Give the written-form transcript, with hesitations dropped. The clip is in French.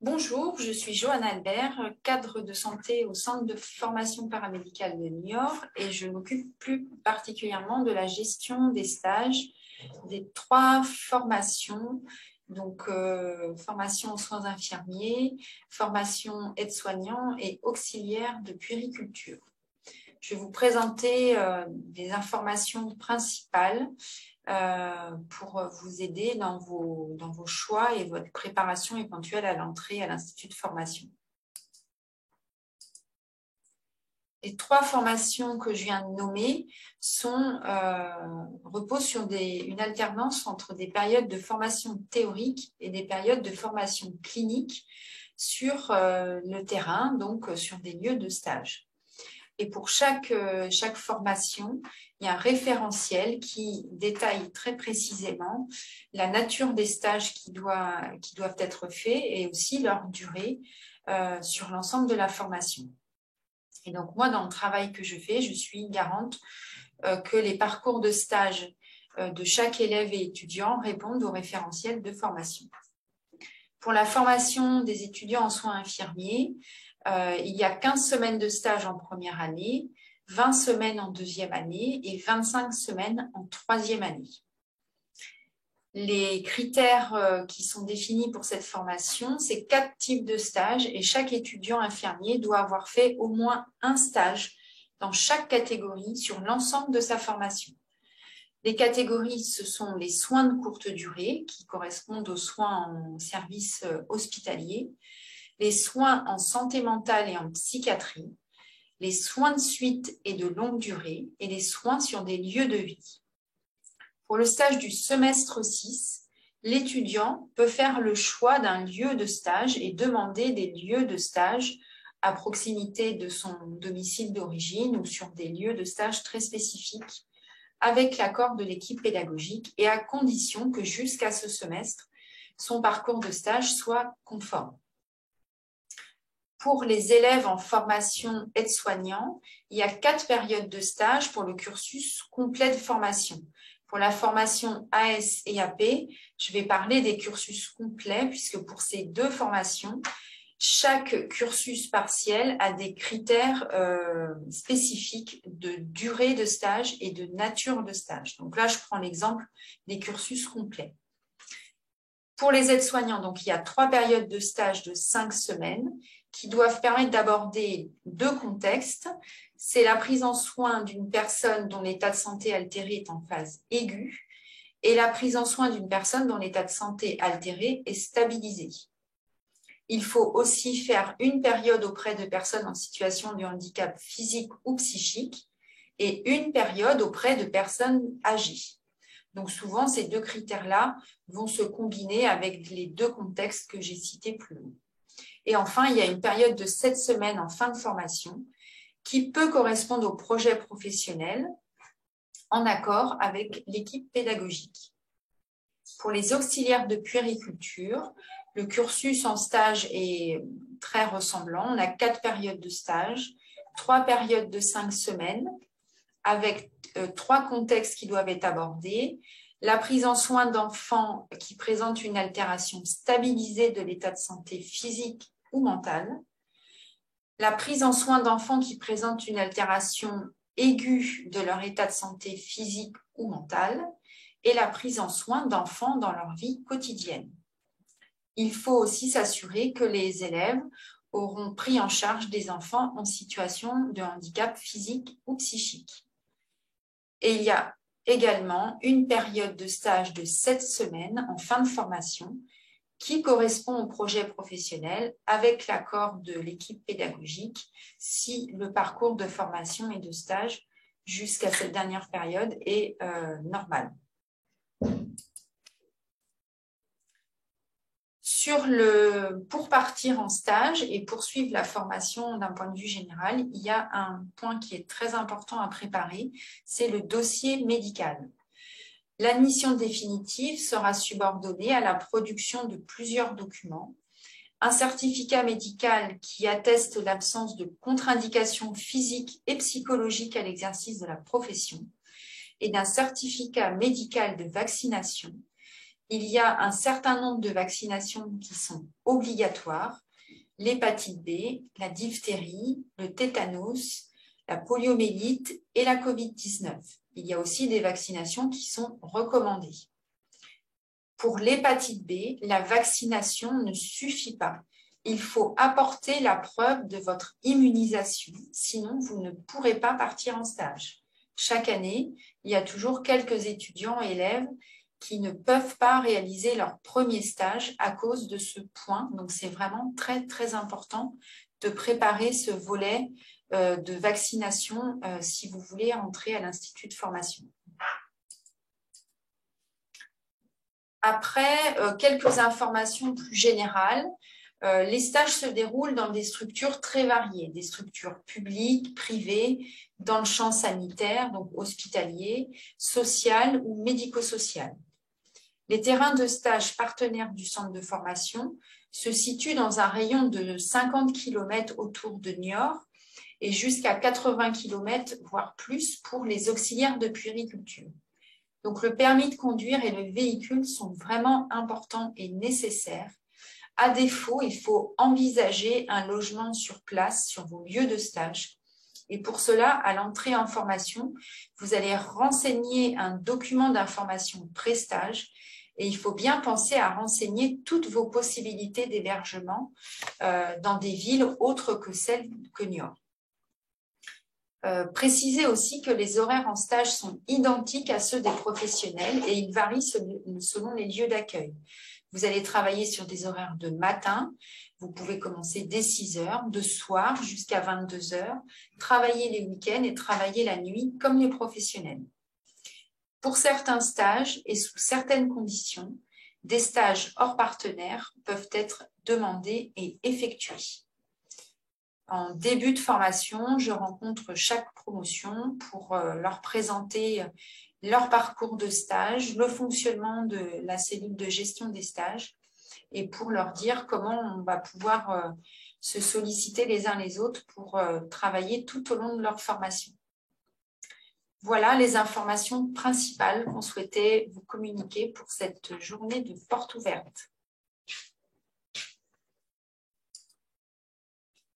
Bonjour, je suis Johanna Albert, cadre de santé au Centre de formation paramédicale de Niort et je m'occupe plus particulièrement de la gestion des stages des 3 formations, donc formation aux soins infirmiers, formation aide-soignant et auxiliaire de puériculture. Je vais vous présenter des informations principales pour vous aider dans vos choix et votre préparation éventuelle à l'entrée à l'Institut de formation. Les 3 formations que je viens de nommer reposent sur une alternance entre des périodes de formation théorique et des périodes de formation clinique sur le terrain, donc sur des lieux de stage. Et pour chaque formation, il y a un référentiel qui détaille très précisément la nature des stages qui doivent être faits et aussi leur durée sur l'ensemble de la formation. Et donc, moi, dans le travail que je fais, je suis garante que les parcours de stage de chaque élève et étudiant répondent au référentiel de formation. Pour la formation des étudiants en soins infirmiers, il y a 15 semaines de stage en première année, 20 semaines en deuxième année et 25 semaines en troisième année. Les critères qui sont définis pour cette formation, c'est 4 types de stages et chaque étudiant infirmier doit avoir fait au moins un stage dans chaque catégorie sur l'ensemble de sa formation. Les catégories, ce sont les soins de courte durée qui correspondent aux soins en service hospitalier, les soins en santé mentale et en psychiatrie, les soins de suite et de longue durée et les soins sur des lieux de vie. Pour le stage du semestre 6, l'étudiant peut faire le choix d'un lieu de stage et demander des lieux de stage à proximité de son domicile d'origine ou sur des lieux de stage très spécifiques avec l'accord de l'équipe pédagogique et à condition que jusqu'à ce semestre, son parcours de stage soit conforme. Pour les élèves en formation aide-soignant, il y a 4 périodes de stage pour le cursus complet de formation. Pour la formation AS et AP, je vais parler des cursus complets puisque pour ces 2 formations, chaque cursus partiel a des critères spécifiques de durée de stage et de nature de stage. Donc là, je prends l'exemple des cursus complets. Pour les aides-soignants, donc il y a 3 périodes de stage de 5 semaines qui doivent permettre d'aborder 2 contextes. C'est la prise en soin d'une personne dont l'état de santé altéré est en phase aiguë et la prise en soin d'une personne dont l'état de santé altéré est stabilisé. Il faut aussi faire une période auprès de personnes en situation de handicap physique ou psychique et une période auprès de personnes âgées. Donc souvent, ces 2 critères-là vont se combiner avec les 2 contextes que j'ai cités plus haut. Et enfin, il y a une période de 7 semaines en fin de formation qui peut correspondre au projet professionnel en accord avec l'équipe pédagogique. Pour les auxiliaires de puériculture, le cursus en stage est très ressemblant. On a 4 périodes de stage, 3 périodes de 5 semaines avec 3 contextes qui doivent être abordés. La prise en soin d'enfants qui présentent une altération stabilisée de l'état de santé physique ou mentale. La prise en soin d'enfants qui présentent une altération aiguë de leur état de santé physique ou mentale. Et la prise en soin d'enfants dans leur vie quotidienne. Il faut aussi s'assurer que les élèves auront pris en charge des enfants en situation de handicap physique ou psychique. Et il y a également une période de stage de 7 semaines en fin de formation qui correspond au projet professionnel avec l'accord de l'équipe pédagogique si le parcours de formation et de stage jusqu'à cette dernière période est normal. Pour partir en stage et poursuivre la formation d'un point de vue général, il y a un point qui est très important à préparer, c'est le dossier médical. L'admission définitive sera subordonnée à la production de plusieurs documents, un certificat médical qui atteste l'absence de contre-indication physique et psychologique à l'exercice de la profession et d'un certificat médical de vaccination il y a un certain nombre de vaccinations qui sont obligatoires, l'hépatite B, la diphtérie, le tétanos, la poliomyélite et la Covid-19. Il y a aussi des vaccinations qui sont recommandées. Pour l'hépatite B, la vaccination ne suffit pas. Il faut apporter la preuve de votre immunisation, sinon vous ne pourrez pas partir en stage. Chaque année, il y a toujours quelques étudiants et élèves qui ne peuvent pas réaliser leur premier stage à cause de ce point. Donc, c'est vraiment très, très important de préparer ce volet de vaccination si vous voulez entrer à l'Institut de formation. Après, quelques informations plus générales. Les stages se déroulent dans des structures très variées, des structures publiques, privées, dans le champ sanitaire, donc hospitalier, social ou médico-social. Les terrains de stage partenaires du centre de formation se situent dans un rayon de 50 km autour de Niort et jusqu'à 80 km, voire plus, pour les auxiliaires de puériculture. Donc, le permis de conduire et le véhicule sont vraiment importants et nécessaires. À défaut, il faut envisager un logement sur place, sur vos lieux de stage. Et pour cela, à l'entrée en formation, vous allez renseigner un document d'information pré-stage et il faut bien penser à renseigner toutes vos possibilités d'hébergement dans des villes autres que celles que Niort. Précisez aussi que les horaires en stage sont identiques à ceux des professionnels et ils varient selon les lieux d'accueil. Vous allez travailler sur des horaires de matin, vous pouvez commencer dès 6 heures, de soir jusqu'à 22 heures, travailler les week-ends et travailler la nuit comme les professionnels. Pour certains stages et sous certaines conditions, des stages hors partenaire peuvent être demandés et effectués. En début de formation, je rencontre chaque promotion pour leur présenter leur parcours de stage, le fonctionnement de la cellule de gestion des stages et pour leur dire comment on va pouvoir se solliciter les uns les autres pour travailler tout au long de leur formation. Voilà les informations principales qu'on souhaitait vous communiquer pour cette journée de porte ouverte.